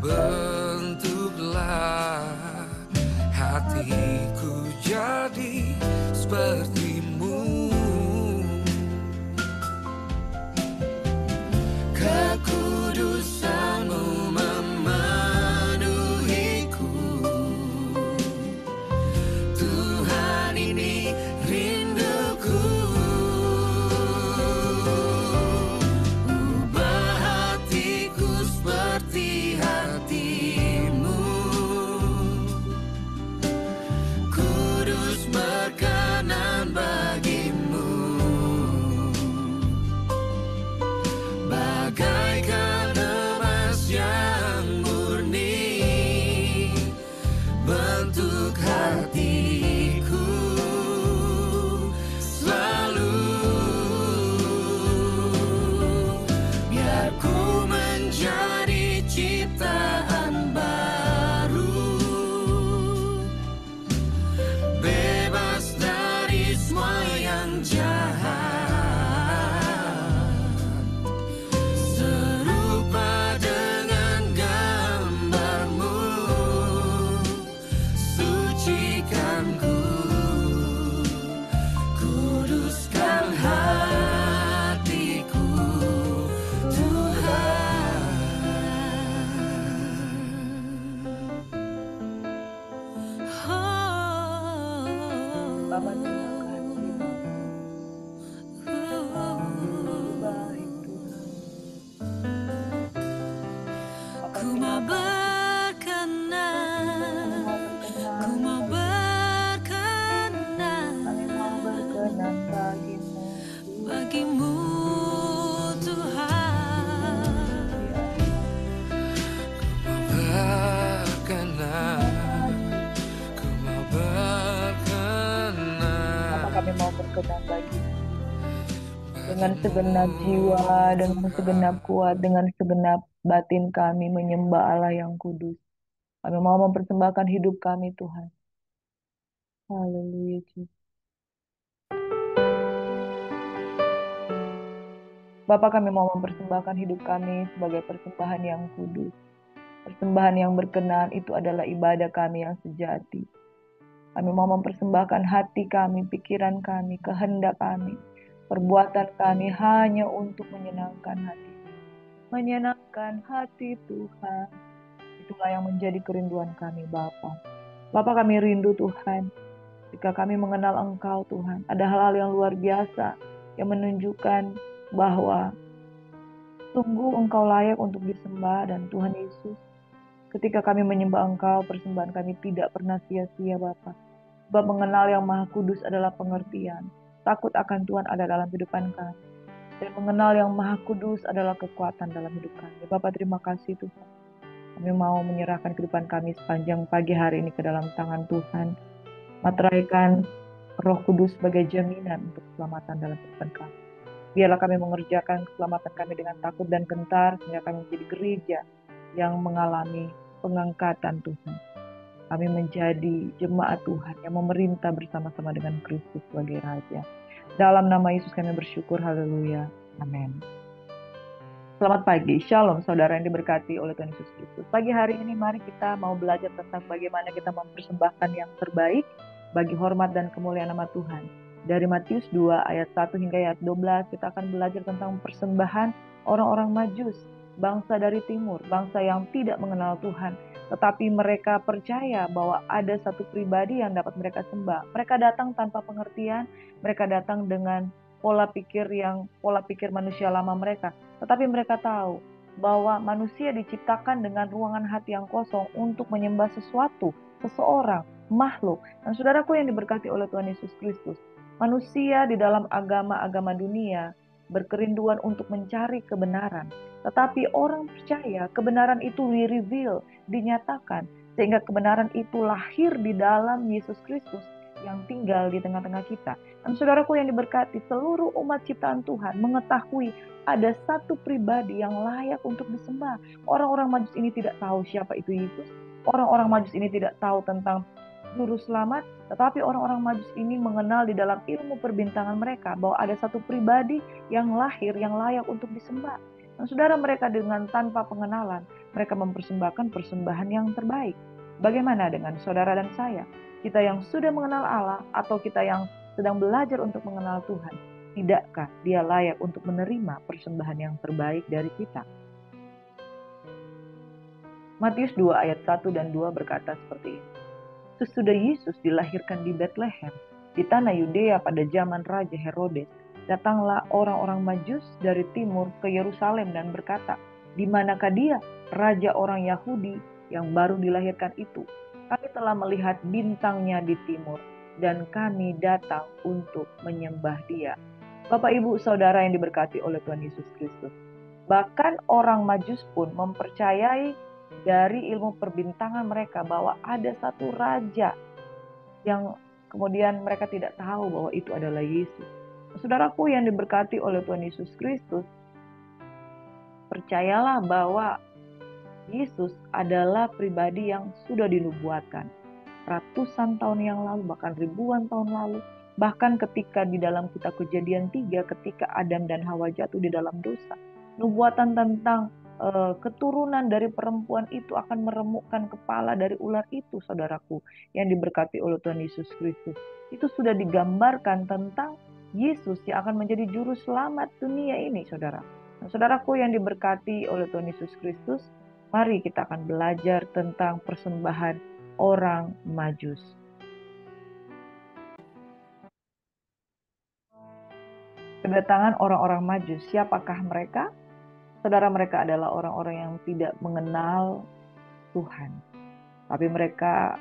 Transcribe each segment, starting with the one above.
Bentuklah hatiku jadi sepertimu. Kekudusanmu memenuhiku. Tuhan, ini rinduku. Ubah hatiku seperti hatimu. Kudus berkenan bagimu. Bagaikan emas yang murni, bentuk hatiku selalu. Biar ku menjadi ciptaan baru, bebas dari semua yang jahat. Serupa dengan gambarmu, sucikan ku, kuduskan hatiku, Tuhan. Bapa, terima kasih baik Tuhan. Bapa, Ku terima mau kasih. berkenan, ku Kami mau berkenan mau berkenan bagimu. bagimu Tuhan. Berkenan, ku mau berkenan. Bapa, kami mau berkenan bagimu. Dengan segenap jiwa, dengan segenap kuat, dengan segenap batin kami menyembah Allah yang kudus. Kami mau mempersembahkan hidup kami Tuhan. Haleluya Yesus. Bapa, kami mau mempersembahkan hidup kami sebagai persembahan yang kudus. Persembahan yang berkenan itu adalah ibadah kami yang sejati. Kami mau mempersembahkan hati kami, pikiran kami, kehendak kami, perbuatan kami hanya untuk menyenangkan hati. Menyenangkan hati Tuhan. Itulah yang menjadi kerinduan kami Bapa. Bapa, kami rindu Tuhan. Jika kami mengenal Engkau Tuhan, ada hal-hal yang luar biasa yang menunjukkan bahwa sungguh Engkau layak untuk disembah. Dan Tuhan Yesus, ketika kami menyembah Engkau, persembahan kami tidak pernah sia-sia Bapa. Sebab mengenal yang Maha Kudus adalah pengertian. Takut akan Tuhan ada dalam kehidupan kami. Dan mengenal yang Maha Kudus adalah kekuatan dalam hidup kami. Bapa, terima kasih Tuhan. Kami mau menyerahkan kehidupan kami sepanjang pagi hari ini ke dalam tangan Tuhan. Materaikan Roh Kudus sebagai jaminan untuk keselamatan dalam kehidupan kami. Biarlah kami mengerjakan keselamatan kami dengan takut dan gentar, sehingga kami menjadi gereja yang mengalami pengangkatan Tuhan. Kami menjadi jemaat Tuhan yang memerintah bersama-sama dengan Kristus sebagai Raja. Dalam nama Yesus kami bersyukur, haleluya, amin. Selamat pagi, shalom saudara yang diberkati oleh Tuhan Yesus Kristus. Pagi hari ini mari kita mau belajar tentang bagaimana kita mempersembahkan yang terbaik bagi hormat dan kemuliaan nama Tuhan. Dari Matius 2 ayat 1 hingga ayat 12 kita akan belajar tentang persembahan orang-orang Majus, bangsa dari timur, bangsa yang tidak mengenal Tuhan. Tetapi mereka percaya bahwa ada satu pribadi yang dapat mereka sembah. Mereka datang tanpa pengertian, mereka datang dengan pola pikir manusia lama mereka. Tetapi mereka tahu bahwa manusia diciptakan dengan ruangan hati yang kosong untuk menyembah sesuatu, seseorang, makhluk. Dan saudaraku yang diberkati oleh Tuhan Yesus Kristus, manusia di dalam agama-agama dunia berkerinduan untuk mencari kebenaran. Tetapi orang percaya kebenaran itu di-reveal, dinyatakan, sehingga kebenaran itu lahir di dalam Yesus Kristus yang tinggal di tengah-tengah kita. Dan saudaraku yang diberkati, seluruh umat ciptaan Tuhan mengetahui ada satu pribadi yang layak untuk disembah. Orang-orang Majus ini tidak tahu siapa itu Yesus. Orang-orang Majus ini tidak tahu tentang juru selamat, tetapi orang-orang Majus ini mengenal di dalam ilmu perbintangan mereka bahwa ada satu pribadi yang lahir, yang layak untuk disembah. Dan saudara, mereka dengan tanpa pengenalan, mereka mempersembahkan persembahan yang terbaik. Bagaimana dengan saudara dan saya? Kita yang sudah mengenal Allah atau kita yang sedang belajar untuk mengenal Tuhan, tidakkah Dia layak untuk menerima persembahan yang terbaik dari kita? Matius 2 ayat 1 dan 2 berkata seperti ini. Sesudah Yesus dilahirkan di Betlehem, di tanah Yudea pada zaman Raja Herodes, datanglah orang-orang Majus dari timur ke Yerusalem dan berkata, "Di manakah dia, raja orang Yahudi yang baru dilahirkan itu? Kami telah melihat bintangnya di timur dan kami datang untuk menyembah dia." Bapak, Ibu, Saudara yang diberkati oleh Tuhan Yesus Kristus. Bahkan orang Majus pun mempercayai dari ilmu perbintangan mereka bahwa ada satu raja yang kemudian mereka tidak tahu bahwa itu adalah Yesus. Saudaraku yang diberkati oleh Tuhan Yesus Kristus, percayalah bahwa Yesus adalah pribadi yang sudah dinubuatkan ratusan tahun yang lalu, bahkan ribuan tahun lalu. Bahkan ketika di dalam kitab Kejadian 3, ketika Adam dan Hawa jatuh di dalam dosa, nubuatan tentang keturunan dari perempuan itu akan meremukkan kepala dari ular itu, saudaraku yang diberkati oleh Tuhan Yesus Kristus. Itu sudah digambarkan tentang Yesus yang akan menjadi juru selamat dunia ini, saudara. Nah, saudaraku yang diberkati oleh Tuhan Yesus Kristus, mari kita akan belajar tentang persembahan orang Majus. Kedatangan orang-orang Majus, siapakah mereka? Saudara, mereka adalah orang-orang yang tidak mengenal Tuhan. Tapi mereka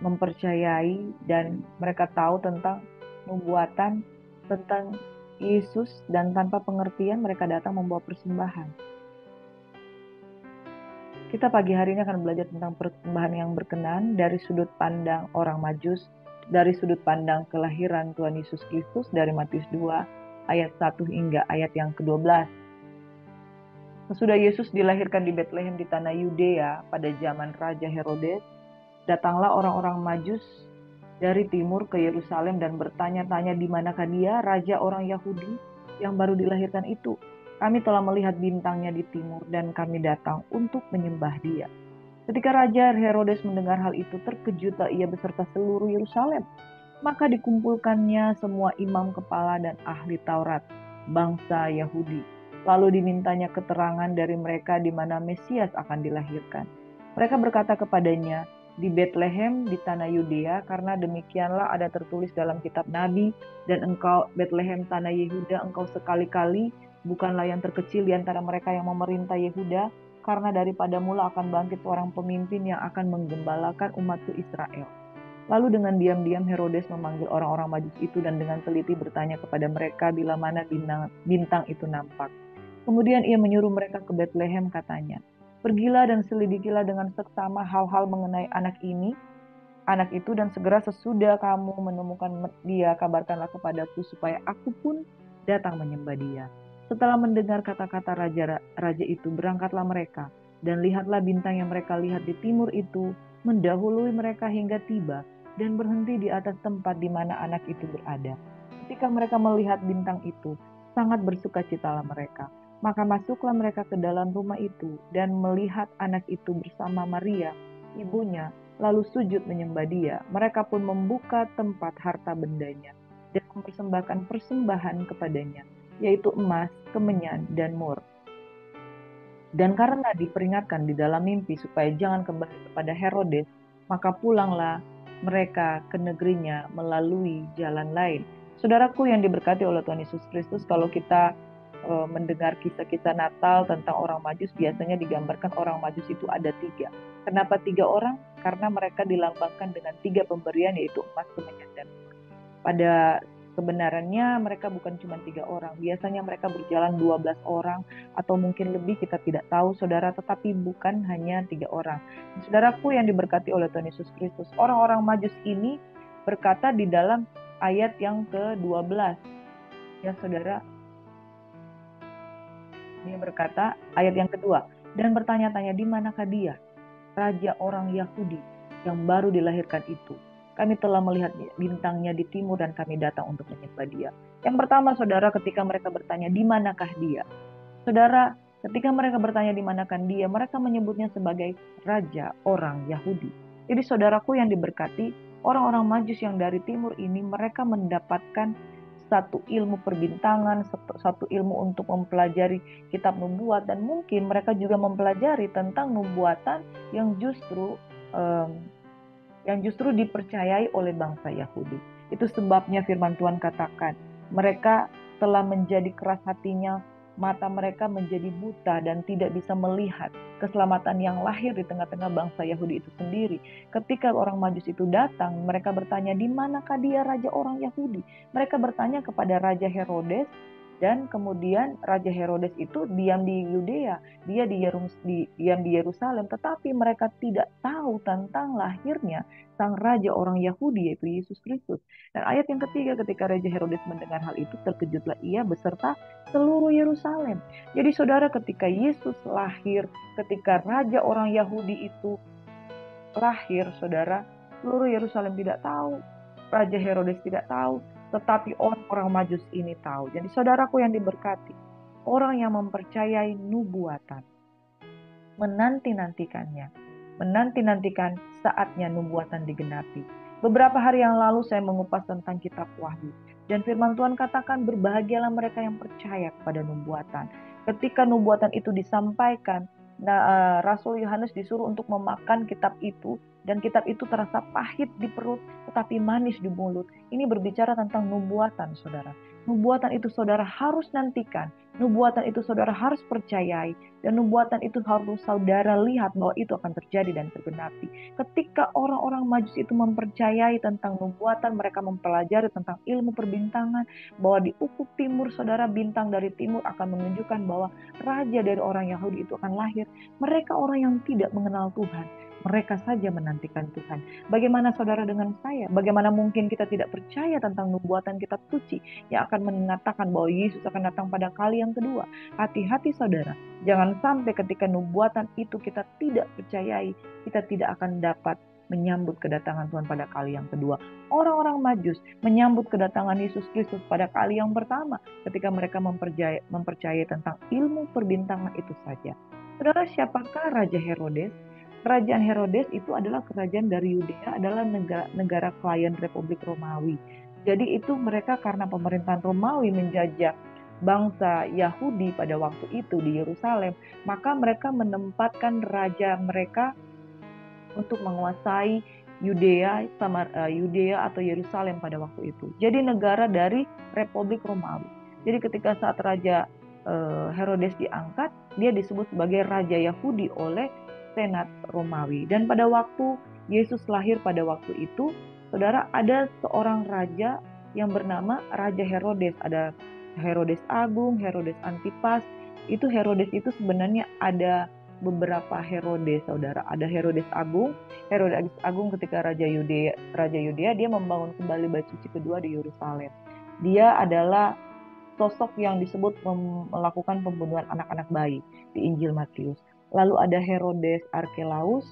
mempercayai dan mereka tahu tentang nubuatan tentang Yesus, dan tanpa pengertian mereka datang membawa persembahan. Kita pagi hari ini akan belajar tentang persembahan yang berkenan dari sudut pandang orang Majus, dari sudut pandang kelahiran Tuhan Yesus Kristus dari Matius 2 ayat 1 hingga ayat yang ke-12. Sesudah Yesus dilahirkan di Betlehem di tanah Yudea pada zaman Raja Herodes, datanglah orang-orang Majus dari timur ke Yerusalem dan bertanya-tanya, "Di manakah dia, raja orang Yahudi yang baru dilahirkan itu? Kami telah melihat bintangnya di timur dan kami datang untuk menyembah dia." Ketika Raja Herodes mendengar hal itu, terkejutlah ia beserta seluruh Yerusalem. Maka dikumpulkannya semua imam kepala dan ahli Taurat, bangsa Yahudi. Lalu dimintanya keterangan dari mereka di mana Mesias akan dilahirkan. Mereka berkata kepadanya, "Di Betlehem di tanah Yudea, karena demikianlah ada tertulis dalam kitab Nabi, dan engkau Betlehem tanah Yehuda, engkau sekali-kali bukanlah yang terkecil di antara mereka yang memerintah Yehuda, karena daripada mula akan bangkit seorang pemimpin yang akan menggembalakan umatku Israel." Lalu dengan diam-diam Herodes memanggil orang-orang Majus itu dan dengan teliti bertanya kepada mereka bila mana bintang itu nampak. Kemudian ia menyuruh mereka ke Betlehem, katanya, "Pergilah dan selidikilah dengan seksama hal-hal mengenai anak itu, dan segera sesudah kamu menemukan dia, kabarkanlah kepadaku supaya aku pun datang menyembah dia." Setelah mendengar kata-kata raja itu, berangkatlah mereka, dan lihatlah bintang yang mereka lihat di timur itu mendahului mereka hingga tiba dan berhenti di atas tempat di mana anak itu berada. Ketika mereka melihat bintang itu, sangat bersukacitalah mereka. Maka masuklah mereka ke dalam rumah itu dan melihat anak itu bersama Maria, ibunya, lalu sujud menyembah dia. Mereka pun membuka tempat harta bendanya dan mempersembahkan persembahan kepadanya, yaitu emas, kemenyan, dan mur. Dan karena diperingatkan di dalam mimpi supaya jangan kembali kepada Herodes, maka pulanglah mereka ke negerinya melalui jalan lain. Saudaraku yang diberkati oleh Tuhan Yesus Kristus, kalau kita mendengar kisah-kisah Natal tentang orang Majus, biasanya digambarkan orang Majus itu ada 3. Kenapa 3 orang? Karena mereka dilambangkan dengan 3 pemberian, yaitu emas, kemenyan, dan mur. Pada kebenarannya mereka bukan cuma 3 orang, biasanya mereka berjalan 12 orang atau mungkin lebih, kita tidak tahu saudara, tetapi bukan hanya 3 orang. Saudaraku yang diberkati oleh Tuhan Yesus Kristus, orang-orang Majus ini berkata di dalam ayat yang ke-12, ya saudara, dia berkata ayat yang kedua, dan bertanya-tanya, "Di manakah dia, raja orang Yahudi yang baru dilahirkan itu? Kami telah melihat bintangnya di timur dan kami datang untuk menyembah dia." Yang pertama saudara, ketika mereka bertanya di manakah dia, saudara, Ketika mereka bertanya di manakan dia, mereka menyebutnya sebagai raja orang Yahudi. Jadi saudaraku yang diberkati, orang-orang Majus yang dari timur ini, mereka mendapatkan satu ilmu perbintangan, satu ilmu untuk mempelajari kitab nubuat, dan mungkin mereka juga mempelajari tentang nubuatan yang justru dipercayai oleh bangsa Yahudi. Itu sebabnya firman Tuhan katakan, mereka telah menjadi keras hatinya, mata mereka menjadi buta dan tidak bisa melihat keselamatan yang lahir di tengah-tengah bangsa Yahudi itu sendiri. Ketika orang Majus itu datang, mereka bertanya, di manakah dia raja orang Yahudi? Mereka bertanya kepada Raja Herodes, dan kemudian Raja Herodes itu diam di Yudea, dia diam di Yerusalem, tetapi mereka tidak tahu tentang lahirnya sang raja orang Yahudi, yaitu Yesus Kristus. Dan ayat yang ketiga, ketika Raja Herodes mendengar hal itu, terkejutlah ia beserta seluruh Yerusalem. Jadi saudara, ketika Yesus lahir, ketika raja orang Yahudi itu lahir, saudara, seluruh Yerusalem tidak tahu, Raja Herodes tidak tahu, tetapi orang-orang Majus ini tahu. Jadi saudaraku yang diberkati, orang yang mempercayai nubuatan, menanti-nantikan saatnya nubuatan digenapi. Beberapa hari yang lalu saya mengupas tentang kitab Wahyu, dan firman Tuhan katakan, berbahagialah mereka yang percaya kepada nubuatan. Ketika nubuatan itu disampaikan, Rasul Yohanes disuruh untuk memakan kitab itu, dan kitab itu terasa pahit di perut tetapi manis di mulut. Ini berbicara tentang nubuatan, saudara. Nubuatan itu saudara harus nantikan, nubuatan itu saudara harus percayai, dan nubuatan itu harus saudara lihat bahwa itu akan terjadi dan tergenapi. Ketika orang-orang Majus itu mempercayai tentang nubuatan, mereka mempelajari tentang ilmu perbintangan, bahwa di ufuk timur, saudara, bintang dari timur akan menunjukkan bahwa raja dari orang Yahudi itu akan lahir. Mereka orang yang tidak mengenal Tuhan, mereka saja menantikan Tuhan. Bagaimana saudara dengan saya? Bagaimana mungkin kita tidak percaya tentang nubuatan kitab suci yang akan mengatakan bahwa Yesus akan datang pada kali yang kedua? Hati-hati saudara, jangan sampai ketika nubuatan itu kita tidak percayai, kita tidak akan dapat menyambut kedatangan Tuhan pada kali yang kedua. Orang-orang Majus menyambut kedatangan Yesus Kristus pada kali yang pertama ketika mereka mempercayai tentang ilmu perbintangan itu saja. Saudara, siapakah Raja Herodes? Kerajaan Herodes itu adalah kerajaan dari Yudea, adalah negara klien Republik Romawi. Jadi itu mereka karena pemerintahan Romawi menjajah bangsa Yahudi pada waktu itu di Yerusalem, maka mereka menempatkan raja mereka untuk menguasai Yudea atau Yerusalem pada waktu itu. Jadi negara dari Republik Romawi. Jadi ketika saat Raja Herodes diangkat, dia disebut sebagai Raja Yahudi oleh Senat Romawi. Dan pada waktu Yesus lahir pada waktu itu, saudara, ada seorang raja yang bernama Raja Herodes. Ada Herodes Agung, Herodes Antipas. Herodes itu sebenarnya ada beberapa Herodes, saudara. Ada Herodes Agung. Herodes Agung ketika Raja Yudea, dia membangun kembali bait suci kedua di Yerusalem. Dia adalah sosok yang disebut melakukan pembunuhan anak-anak bayi di Injil Matius. Lalu ada Herodes Arkelaus,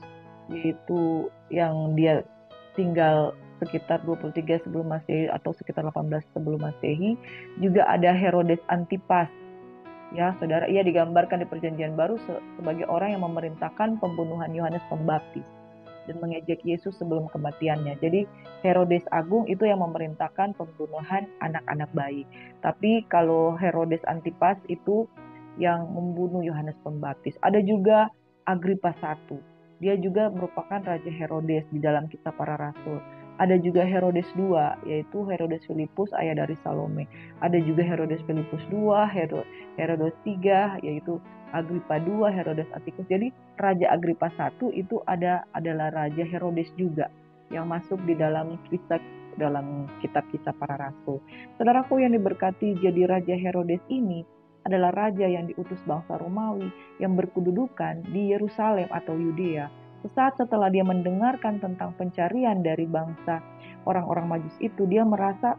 yaitu yang dia tinggal sekitar 23 sebelum Masehi atau sekitar 18 sebelum Masehi. Juga ada Herodes Antipas. Ya, saudara, ia digambarkan di Perjanjian Baru sebagai orang yang memerintahkan pembunuhan Yohanes Pembaptis dan mengejek Yesus sebelum kematiannya. Jadi Herodes Agung itu yang memerintahkan pembunuhan anak-anak bayi. Tapi kalau Herodes Antipas itu yang membunuh Yohanes Pembaptis. Ada juga Agripa I. Dia juga merupakan Raja Herodes di dalam Kisah Para Rasul. Ada juga Herodes II, yaitu Herodes Filipus, ayah dari Salome. Ada juga Herodes Filipus II, Herodes III, yaitu Agripa II, Herodes Atticus. Jadi Raja Agripa I itu adalah Raja Herodes juga yang masuk di dalam kitab Kisah Para Rasul. Saudaraku yang diberkati, jadi Raja Herodes ini adalah raja yang diutus bangsa Romawi yang berkedudukan di Yerusalem atau Yudea. Sesaat setelah dia mendengarkan tentang pencarian dari bangsa orang-orang Majus itu, dia merasa,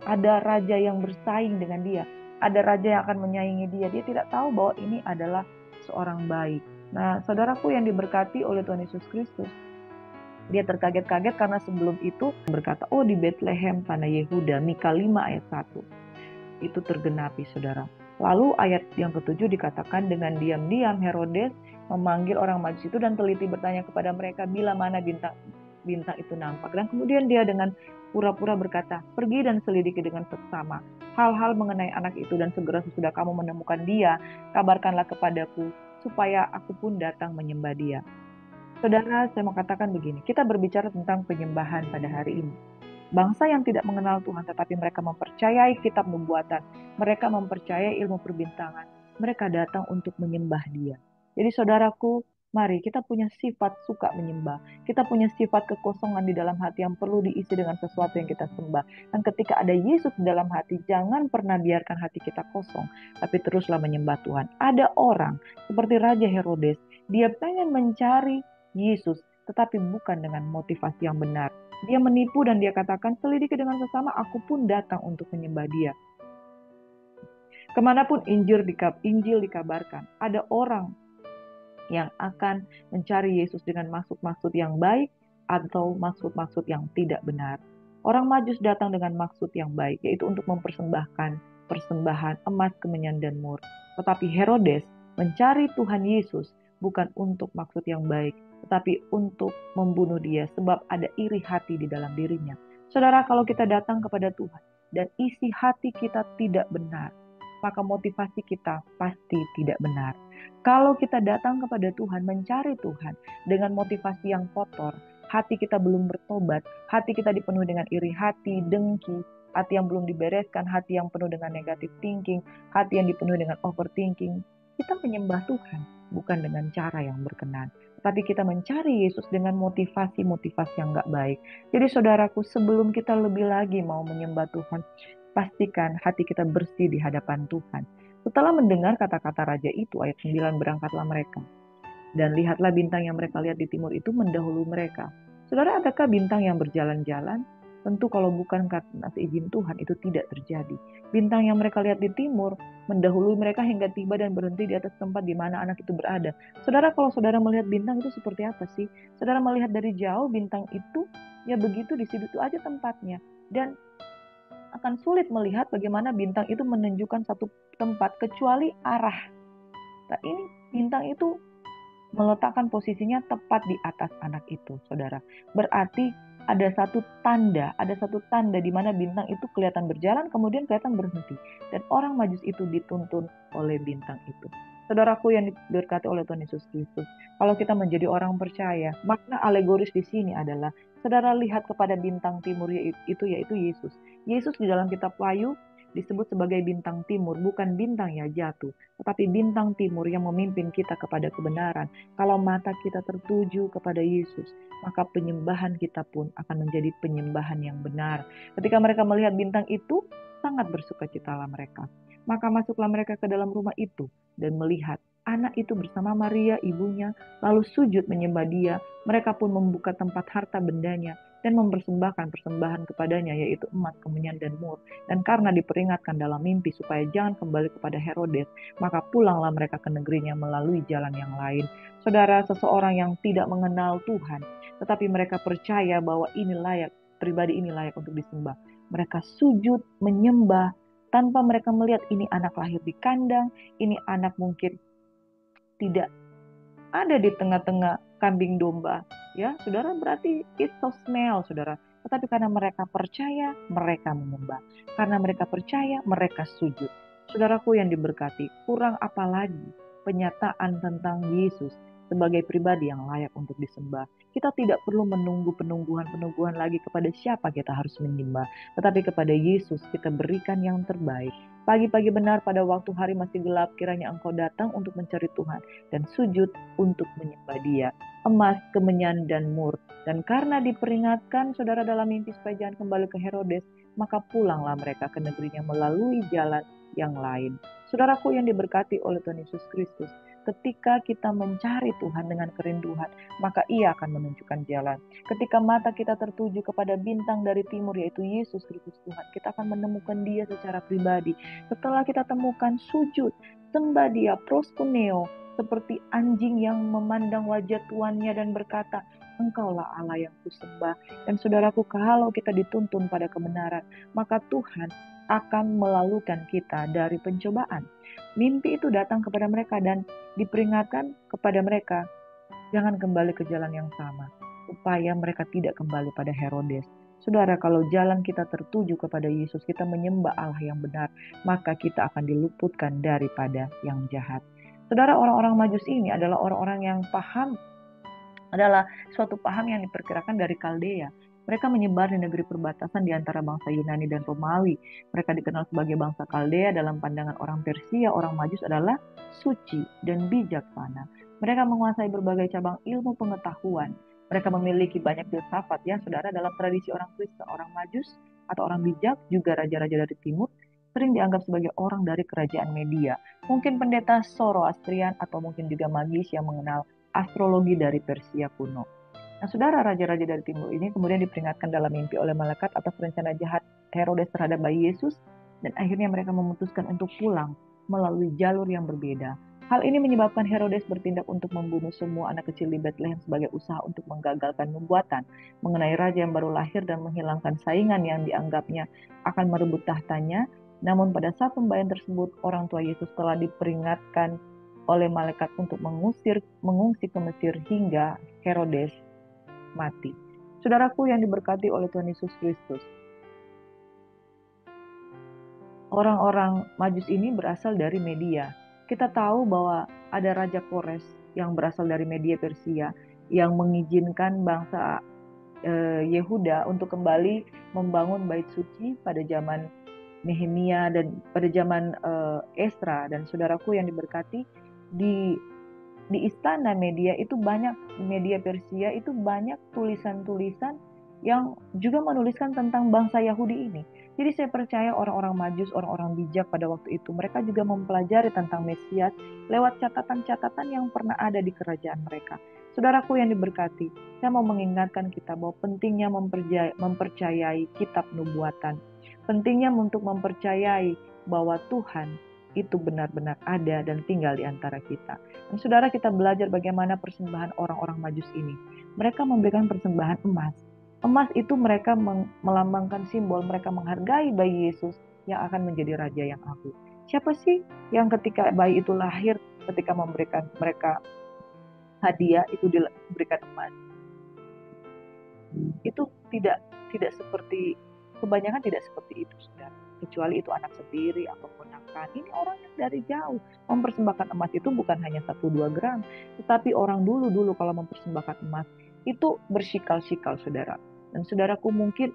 ada raja yang bersaing dengan dia. Ada raja yang akan menyaingi dia. Dia tidak tahu bahwa ini adalah seorang baik. Nah, saudaraku yang diberkati oleh Tuhan Yesus Kristus, dia terkaget-kaget karena sebelum itu berkata, di Bethlehem tanah Yehuda, Mika 5 ayat 1. Itu tergenapi, saudara. Lalu ayat yang ketujuh dikatakan dengan diam-diam Herodes memanggil orang Majus itu dan teliti bertanya kepada mereka bila mana bintang itu nampak. Dan kemudian dia dengan pura-pura berkata, pergi dan selidiki dengan seksama hal-hal mengenai anak itu, dan segera sesudah kamu menemukan dia, kabarkanlah kepadaku supaya aku pun datang menyembah dia. Saudara, saya mau katakan begini, kita berbicara tentang penyembahan pada hari ini. Bangsa yang tidak mengenal Tuhan, tetapi mereka mempercayai kitab nubuatan, mereka mempercayai ilmu perbintangan, mereka datang untuk menyembah dia. Jadi saudaraku, mari kita punya sifat suka menyembah. Kita punya sifat kekosongan di dalam hati yang perlu diisi dengan sesuatu yang kita sembah. Dan ketika ada Yesus di dalam hati, jangan pernah biarkan hati kita kosong, tapi teruslah menyembah Tuhan. Ada orang seperti Raja Herodes, dia pengen mencari Yesus, tetapi bukan dengan motivasi yang benar. Dia menipu dan dia katakan, selidiki dengan sesama, aku pun datang untuk menyembah dia. Kemanapun Injil dikabarkan, ada orang yang akan mencari Yesus dengan maksud-maksud yang baik atau maksud-maksud yang tidak benar. Orang Majus datang dengan maksud yang baik, yaitu untuk mempersembahkan persembahan emas, kemenyan, dan mur. Tetapi Herodes mencari Tuhan Yesus bukan untuk maksud yang baik, tetapi untuk membunuh dia, sebab ada iri hati di dalam dirinya. Saudara, kalau kita datang kepada Tuhan dan isi hati kita tidak benar, maka motivasi kita pasti tidak benar. Kalau kita datang kepada Tuhan, mencari Tuhan dengan motivasi yang kotor, hati kita belum bertobat, hati kita dipenuhi dengan iri hati, dengki, hati yang belum dibereskan, hati yang penuh dengan negative thinking, hati yang dipenuhi dengan overthinking, kita menyembah Tuhan bukan dengan cara yang berkenan, tapi kita mencari Yesus dengan motivasi-motivasi yang gak baik. Jadi saudaraku, sebelum kita lebih lagi mau menyembah Tuhan, pastikan hati kita bersih di hadapan Tuhan. Setelah mendengar kata-kata raja itu, ayat 9, berangkatlah mereka. Dan lihatlah bintang yang mereka lihat di timur itu mendahului mereka. Saudara, adakah bintang yang berjalan-jalan? Tentu kalau bukan karena seizin Tuhan, itu tidak terjadi. Bintang yang mereka lihat di timur mendahului mereka hingga tiba dan berhenti di atas tempat di mana anak itu berada. Saudara, kalau saudara melihat bintang itu seperti apa sih? Saudara melihat dari jauh bintang itu, ya begitu di situ aja tempatnya. Dan akan sulit melihat bagaimana bintang itu menunjukkan satu tempat kecuali arah. Nah, ini bintang itu meletakkan posisinya tepat di atas anak itu, saudara. Berarti ada satu tanda di mana bintang itu kelihatan berjalan, kemudian kelihatan berhenti. Dan orang Majus itu dituntun oleh bintang itu. Saudaraku yang diberkati oleh Tuhan Yesus Kristus, kalau kita menjadi orang percaya, makna alegoris di sini adalah saudara lihat kepada bintang timur yaitu Yesus. Yesus di dalam kitab Wahyu disebut sebagai bintang timur, bukan bintang yang jatuh, tetapi bintang timur yang memimpin kita kepada kebenaran. Kalau mata kita tertuju kepada Yesus, maka penyembahan kita pun akan menjadi penyembahan yang benar. Ketika mereka melihat bintang itu, sangat bersukacitalah mereka. Maka masuklah mereka ke dalam rumah itu dan melihat anak itu bersama Maria ibunya, lalu sujud menyembah dia. Mereka pun membuka tempat harta bendanya dan mempersembahkan persembahan kepadanya, yaitu emas, kemenyan, dan mur. Dan karena diperingatkan dalam mimpi supaya jangan kembali kepada Herodes, maka pulanglah mereka ke negerinya melalui jalan yang lain. Saudara, seseorang yang tidak mengenal Tuhan, tetapi mereka percaya bahwa pribadi ini layak untuk disembah. Mereka sujud menyembah tanpa mereka melihat ini anak lahir di kandang, ini anak mungkin tidak ada di tengah-tengah kambing domba. Ya, saudara, berarti it's so small, saudara. Tetapi karena mereka percaya, mereka menyembah. Karena mereka percaya, mereka sujud. Saudaraku yang diberkati, kurang apa lagi penyataan tentang Yesus sebagai pribadi yang layak untuk disembah. Kita tidak perlu menunggu penungguhan lagi kepada siapa kita harus menyembah. Tetapi kepada Yesus kita berikan yang terbaik. Pagi-pagi benar pada waktu hari masih gelap, kiranya engkau datang untuk mencari Tuhan dan sujud untuk menyembah dia. Emas, kemenyan, dan mur. Dan karena diperingatkan saudara dalam mimpi supaya jangan kembali ke Herodes, maka pulanglah mereka ke negerinya melalui jalan yang lain. Saudaraku yang diberkati oleh Tuhan Yesus Kristus, ketika kita mencari Tuhan dengan kerinduan, maka Ia akan menunjukkan jalan. Ketika mata kita tertuju kepada bintang dari timur, yaitu Yesus Kristus Tuhan, kita akan menemukan Dia secara pribadi. Setelah kita temukan, sujud, sembah Dia, proskuneo, seperti anjing yang memandang wajah tuannya dan berkata, Engkaulah Allah yang kusembah. Dan saudaraku, kalau kita dituntun pada kebenaran, maka Tuhan akan melalukan kita dari pencobaan. Mimpi itu datang kepada mereka dan diperingatkan kepada mereka, jangan kembali ke jalan yang sama, supaya mereka tidak kembali pada Herodes. Saudara, kalau jalan kita tertuju kepada Yesus, kita menyembah Allah yang benar, maka kita akan diluputkan daripada yang jahat. Saudara, orang-orang Majus ini adalah orang-orang yang paham, adalah suatu paham yang diperkirakan dari Kaldea. Mereka menyebar di negeri perbatasan di antara bangsa Yunani dan Romawi. Mereka dikenal sebagai bangsa Kaldea. Dalam pandangan orang Persia, orang Majus adalah suci dan bijaksana. Mereka menguasai berbagai cabang ilmu pengetahuan. Mereka memiliki banyak filsafat ya saudara. Dalam tradisi orang Kristen, orang Majus atau orang bijak, juga raja-raja dari timur, sering dianggap sebagai orang dari kerajaan Media. Mungkin pendeta Zoroastrian atau mungkin juga magis yang mengenal astrologi dari Persia kuno. Nah, saudara, raja-raja dari timur ini kemudian diperingatkan dalam mimpi oleh malaikat atas rencana jahat Herodes terhadap bayi Yesus, dan akhirnya mereka memutuskan untuk pulang melalui jalur yang berbeda. Hal ini menyebabkan Herodes bertindak untuk membunuh semua anak kecil di Bethlehem sebagai usaha untuk menggagalkan nubuatan mengenai raja yang baru lahir dan menghilangkan saingan yang dianggapnya akan merebut tahtanya. Namun pada saat pembaian tersebut, orang tua Yesus telah diperingatkan oleh malaikat untuk mengungsi ke Mesir hingga Herodes mati. Saudaraku yang diberkati oleh Tuhan Yesus Kristus, orang-orang Majus ini berasal dari Media. Kita tahu bahwa ada Raja Kores yang berasal dari Media Persia yang mengizinkan bangsa Yehuda untuk kembali membangun bait suci pada zaman Nehemia dan pada zaman Esra. Dan saudaraku yang diberkati, di istana Media itu banyak, Media Persia itu banyak tulisan-tulisan yang juga menuliskan tentang bangsa Yahudi ini. Jadi saya percaya orang-orang Majus, orang-orang bijak pada waktu itu, mereka juga mempelajari tentang Mesias lewat catatan-catatan yang pernah ada di kerajaan mereka. Saudaraku yang diberkati, saya mau mengingatkan kita bahwa pentingnya mempercayai kitab nubuatan. Pentingnya untuk mempercayai bahwa Tuhan itu benar-benar ada dan tinggal di antara kita. Dan saudara, kita belajar bagaimana persembahan orang-orang Majus ini. Mereka memberikan persembahan emas. Emas itu mereka melambangkan simbol mereka menghargai bayi Yesus yang akan menjadi raja yang agung. Siapa sih yang ketika bayi itu lahir, ketika memberikan mereka hadiah itu diberikan emas? Itu tidak seperti, kebanyakan tidak seperti itu, saudara. Kecuali itu anak sendiri atau ponakan. Ini orang yang dari jauh mempersembahkan emas itu bukan hanya 1-2 gram, tetapi orang dulu kalau mempersembahkan emas itu bersikal-sikal, saudara. Dan saudaraku mungkin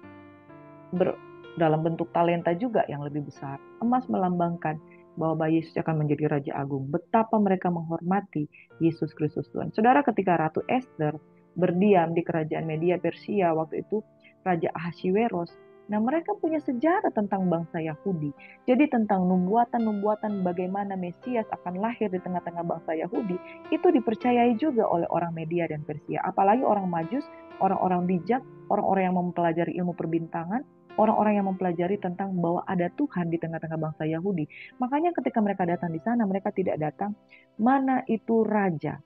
dalam bentuk talenta juga yang lebih besar. Emas melambangkan bahwa bayi Yesus akan menjadi Raja Agung. Betapa mereka menghormati Yesus Kristus Tuhan. Saudara, ketika Ratu Esther berdiam di kerajaan Media Persia waktu itu, Raja Ahasiweros, nah mereka punya sejarah tentang bangsa Yahudi. Jadi tentang nubuatan-nubuatan bagaimana Mesias akan lahir di tengah-tengah bangsa Yahudi, itu dipercayai juga oleh orang Media dan Persia. Apalagi orang Majus, orang-orang bijak, orang-orang yang mempelajari ilmu perbintangan, orang-orang yang mempelajari tentang bahwa ada Tuhan di tengah-tengah bangsa Yahudi. Makanya ketika mereka datang di sana, mereka tidak datang, mana itu raja.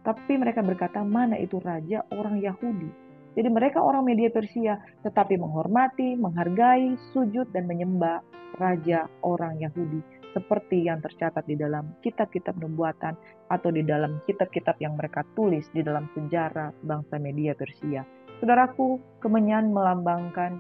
Tapi mereka berkata, mana itu raja orang Yahudi. Jadi mereka orang Media Persia, tetapi menghormati, menghargai, sujud, dan menyembah raja orang Yahudi. Seperti yang tercatat di dalam kitab-kitab nubuatan atau di dalam kitab-kitab yang mereka tulis di dalam sejarah bangsa Media Persia. Saudaraku, kemenyan melambangkan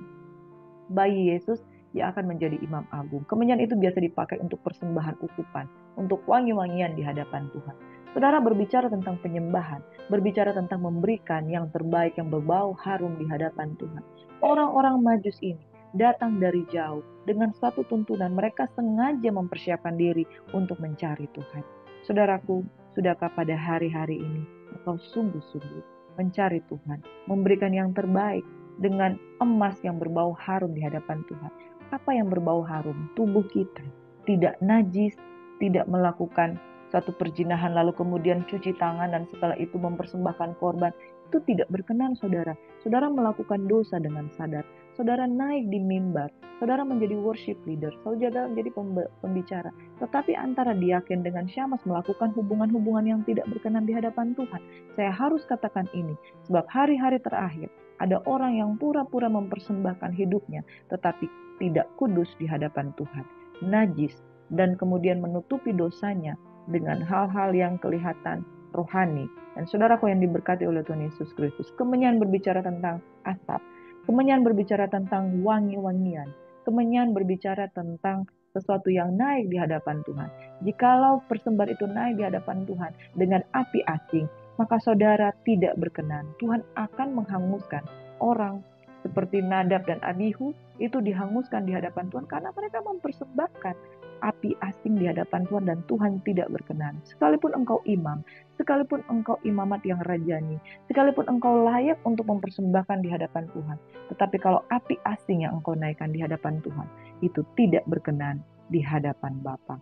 bayi Yesus yang akan menjadi imam agung. Kemenyan itu biasa dipakai untuk persembahan ukupan, untuk wangi-wangian di hadapan Tuhan. Saudara, berbicara tentang penyembahan, berbicara tentang memberikan yang terbaik yang berbau harum di hadapan Tuhan. Orang-orang Majus ini datang dari jauh dengan suatu tuntunan, mereka sengaja mempersiapkan diri untuk mencari Tuhan. Saudaraku, sudahkah pada hari-hari ini engkau sungguh-sungguh mencari Tuhan, memberikan yang terbaik dengan emas yang berbau harum di hadapan Tuhan? Apa yang berbau harum? Tubuh kita tidak najis, tidak melakukan suatu perzinahan lalu kemudian cuci tangan dan setelah itu mempersembahkan korban, itu tidak berkenan, saudara. Saudara melakukan dosa dengan sadar. Saudara naik di mimbar, saudara menjadi worship leader, saudara menjadi pembicara. Tetapi antara diaken dengan Syamas melakukan hubungan-hubungan yang tidak berkenan di hadapan Tuhan. Saya harus katakan ini, sebab hari-hari terakhir ada orang yang pura-pura mempersembahkan hidupnya, tetapi tidak kudus di hadapan Tuhan. Najis, dan kemudian menutupi dosanya dengan hal-hal yang kelihatan rohani. Dan saudaraku yang diberkati oleh Tuhan Yesus Kristus, kemenyan berbicara tentang asap, kemenyan berbicara tentang wangi-wangian, kemenyan berbicara tentang sesuatu yang naik di hadapan Tuhan. Jikalau persembahan itu naik di hadapan Tuhan dengan api asing, maka saudara tidak berkenan. Tuhan akan menghanguskan orang seperti Nadab dan Abihu, itu dihanguskan di hadapan Tuhan karena mereka mempersembahkan api asing di hadapan Tuhan dan Tuhan tidak berkenan. Sekalipun engkau imam, sekalipun engkau imamat yang rajani, sekalipun engkau layak untuk mempersembahkan di hadapan Tuhan, tetapi kalau api asing yang engkau naikkan di hadapan Tuhan, itu tidak berkenan di hadapan Bapa.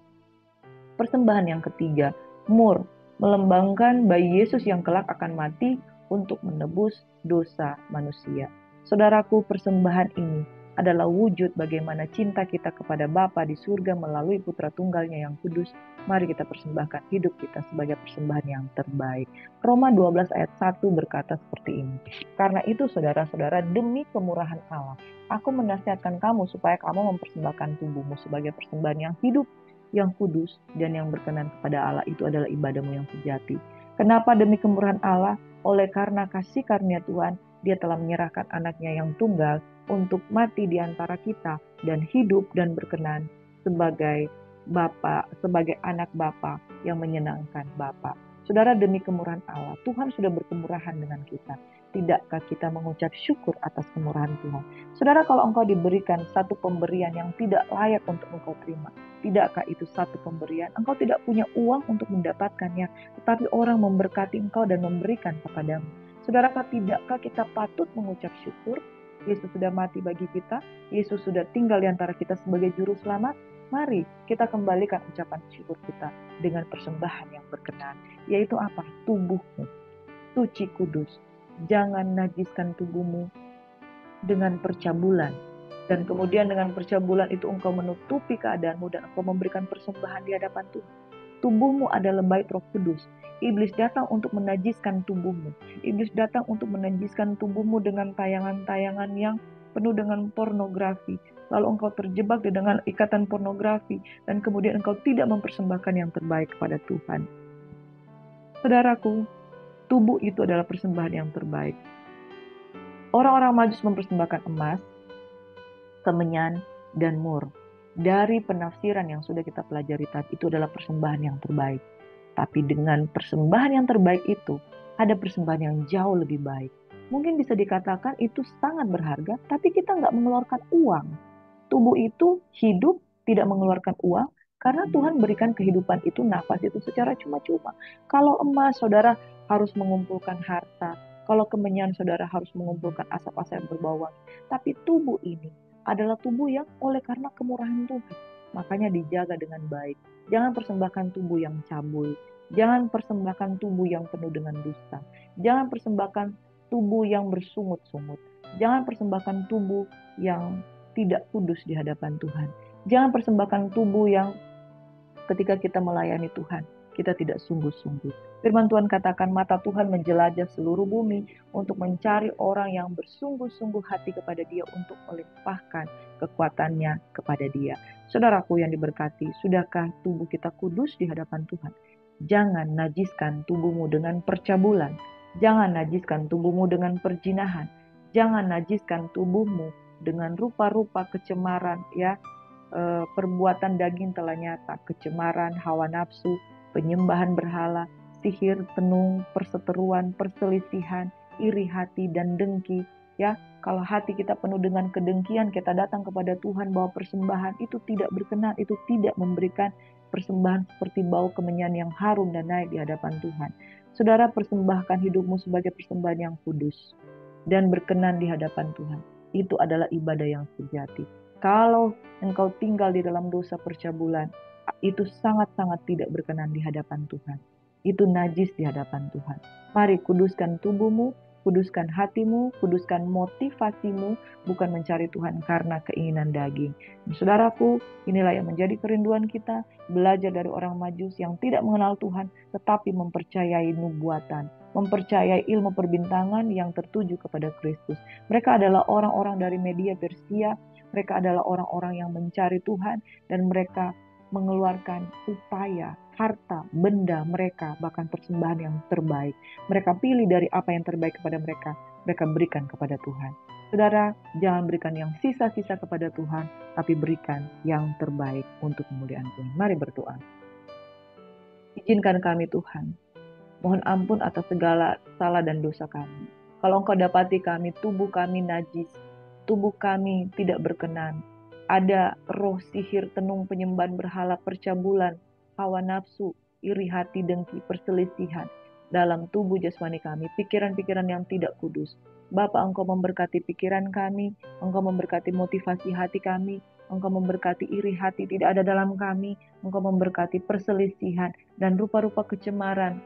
Persembahan yang ketiga, mur, melambangkan bayi Yesus yang kelak akan mati untuk menebus dosa manusia. Saudaraku, persembahan ini adalah wujud bagaimana cinta kita kepada Bapa di surga melalui Putra Tunggalnya yang kudus. Mari kita persembahkan hidup kita sebagai persembahan yang terbaik. Roma 12 ayat 1 berkata seperti ini. Karena itu saudara-saudara, demi kemurahan Allah, aku menasihatkan kamu supaya kamu mempersembahkan tubuhmu sebagai persembahan yang hidup, yang kudus, dan yang berkenan kepada Allah. Itu adalah ibadahmu yang sejati. Kenapa demi kemurahan Allah? Oleh karena kasih karunia Tuhan, Dia telah menyerahkan anaknya yang tunggal untuk mati di antara kita dan hidup dan berkenan sebagai Bapa, sebagai anak Bapa yang menyenangkan Bapa. Saudara, demi kemurahan Allah, Tuhan sudah berkemurahan dengan kita. Tidakkah kita mengucap syukur atas kemurahan Tuhan? Saudara, kalau engkau diberikan satu pemberian yang tidak layak untuk engkau terima, tidakkah itu satu pemberian? Engkau tidak punya uang untuk mendapatkannya, tetapi orang memberkati engkau dan memberikan kepadamu. Saudara, tidakkah kita patut mengucap syukur? Yesus sudah mati bagi kita, Yesus sudah tinggal di antara kita sebagai juru selamat. Mari kita kembalikan ucapan syukur kita dengan persembahan yang berkenan, yaitu apa? Tubuhmu suci kudus. Jangan najiskan tubuhmu dengan percabulan. Dan kemudian dengan percabulan itu engkau menutupi keadaanmu dan engkau memberikan persembahan di hadapan Tuhan. Tubuhmu adalah bait Roh Kudus. Iblis datang untuk menajiskan tubuhmu. Iblis datang untuk menajiskan tubuhmu dengan tayangan-tayangan yang penuh dengan pornografi. Lalu engkau terjebak dengan ikatan pornografi dan kemudian engkau tidak mempersembahkan yang terbaik kepada Tuhan. Saudaraku, tubuh itu adalah persembahan yang terbaik. Orang-orang Majus mempersembahkan emas, kemenyan, dan mur. Dari penafsiran yang sudah kita pelajari tadi, itu adalah persembahan yang terbaik. Tapi dengan persembahan yang terbaik itu, ada persembahan yang jauh lebih baik. Mungkin bisa dikatakan itu sangat berharga, tapi kita nggak mengeluarkan uang. Tubuh itu hidup, tidak mengeluarkan uang, karena Tuhan berikan kehidupan itu, nafas itu secara cuma-cuma. Kalau emas, saudara harus mengumpulkan harta. Kalau kemenyan, saudara harus mengumpulkan asap-asap yang berbau wangi. Tapi tubuh ini adalah tubuh yang oleh karena kemurahan Tuhan, makanya dijaga dengan baik. Jangan persembahkan tubuh yang cabul. Jangan persembahkan tubuh yang penuh dengan dusta. Jangan persembahkan tubuh yang bersungut-sungut. Jangan persembahkan tubuh yang tidak kudus di hadapan Tuhan. Jangan persembahkan tubuh yang ketika kita melayani Tuhan, kita tidak sungguh-sungguh. Firman Tuhan katakan mata Tuhan menjelajah seluruh bumi untuk mencari orang yang bersungguh-sungguh hati kepada Dia untuk melimpahkan kekuatannya kepada Dia. Saudaraku yang diberkati, sudahkah tubuh kita kudus di hadapan Tuhan? Jangan najiskan tubuhmu dengan percabulan. Jangan najiskan tubuhmu dengan perzinahan. Jangan najiskan tubuhmu dengan rupa-rupa kecemaran, ya. Perbuatan daging telah nyata, kecemaran, hawa nafsu, penyembahan berhala, sihir, tenung, perseteruan, perselisihan, iri hati dan dengki, ya. Kalau hati kita penuh dengan kedengkian, kita datang kepada Tuhan bawa persembahan, itu tidak berkenan, itu tidak memberikan persembahan seperti bau kemenyan yang harum dan naik di hadapan Tuhan. Saudara, persembahkan hidupmu sebagai persembahan yang kudus dan berkenan di hadapan Tuhan. Itu adalah ibadah yang sejati. Kalau engkau tinggal di dalam dosa percabulan, itu sangat-sangat tidak berkenan di hadapan Tuhan. Itu najis di hadapan Tuhan. Mari kuduskan tubuhmu, kuduskan hatimu, kuduskan motivasimu, bukan mencari Tuhan karena keinginan daging. Saudaraku, inilah yang menjadi kerinduan kita, belajar dari orang Majus yang tidak mengenal Tuhan, tetapi mempercayai nubuatan, mempercayai ilmu perbintangan yang tertuju kepada Kristus. Mereka adalah orang-orang dari media Persia, mereka adalah orang-orang yang mencari Tuhan, dan mereka mengeluarkan upaya, harta, benda mereka, bahkan persembahan yang terbaik. Mereka pilih dari apa yang terbaik kepada mereka, mereka berikan kepada Tuhan. Saudara, jangan berikan yang sisa-sisa kepada Tuhan, tapi berikan yang terbaik untuk kemuliaan Tuhan. Mari berdoa. Izinkan kami Tuhan, mohon ampun atas segala salah dan dosa kami. Kalau Engkau dapati kami, tubuh kami najis, tubuh kami tidak berkenan. Ada roh sihir, tenung, penyembahan berhala, percabulan, hawa nafsu, iri hati, dengki, perselisihan dalam tubuh jasmani kami, pikiran-pikiran yang tidak kudus. Bapa, Engkau memberkati pikiran kami, Engkau memberkati motivasi hati kami, Engkau memberkati iri hati tidak ada dalam kami, Engkau memberkati perselisihan dan rupa-rupa kecemaran,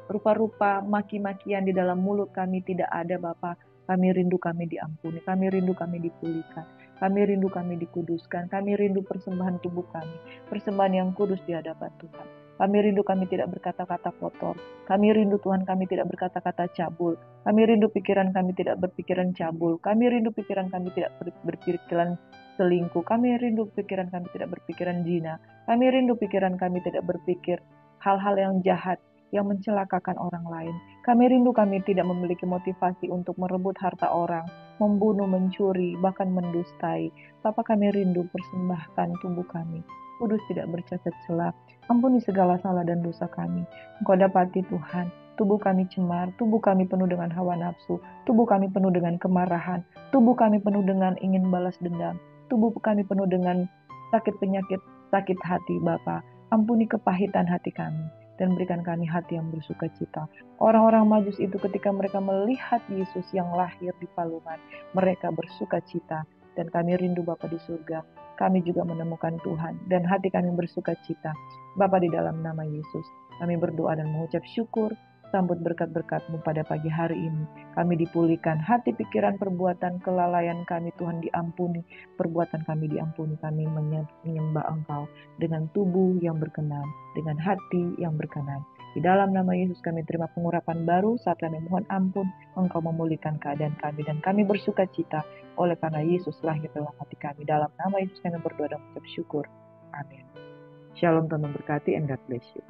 rupa-rupa maki-makian di dalam mulut kami tidak ada Bapa. Kami rindu kami diampuni, kami rindu kami dipulihkan, kami rindu kami dikuduskan, kami rindu persembahan tubuh kami, persembahan yang kudus di hadapan Tuhan. Kami rindu kami tidak berkata-kata kotor, kami rindu Tuhan kami tidak berkata-kata cabul, kami rindu pikiran kami tidak berpikiran cabul, kami rindu pikiran kami tidak berpikiran selingkuh, kami rindu pikiran kami tidak berpikiran zina, kami rindu pikiran kami tidak berpikir hal-hal yang jahat, yang mencelakakan orang lain. Kami rindu kami tidak memiliki motivasi untuk merebut harta orang, membunuh, mencuri, bahkan mendustai. Bapa, kami rindu persembahkan tubuh kami, kudus tidak bercacat celah. Ampuni segala salah dan dosa kami. Engkau dapati Tuhan, tubuh kami cemar, tubuh kami penuh dengan hawa nafsu, tubuh kami penuh dengan kemarahan, tubuh kami penuh dengan ingin balas dendam, tubuh kami penuh dengan sakit penyakit, sakit hati Bapa. Ampuni kepahitan hati kami dan berikan kami hati yang bersuka cita. Orang-orang Majus itu ketika mereka melihat Yesus yang lahir di palungan, mereka bersuka cita. Dan kami rindu Bapa di surga, kami juga menemukan Tuhan dan hati kami bersuka cita. Bapa, di dalam nama Yesus, kami berdoa dan mengucap syukur. Sambut berkat-berkat-Mu pada pagi hari ini. Kami dipulihkan hati, pikiran, perbuatan, kelalaian kami Tuhan diampuni. Perbuatan kami diampuni, kami menyembah Engkau dengan tubuh yang berkenan, dengan hati yang berkenan. Di dalam nama Yesus kami terima pengurapan baru saat kami mohon ampun. Engkau memulihkan keadaan kami dan kami bersuka cita oleh karena Yesus lahir dalam hati kami. Dalam nama Yesus kami berdoa dan mengucap syukur. Amin. Shalom, Tuhan memberkati and God bless you.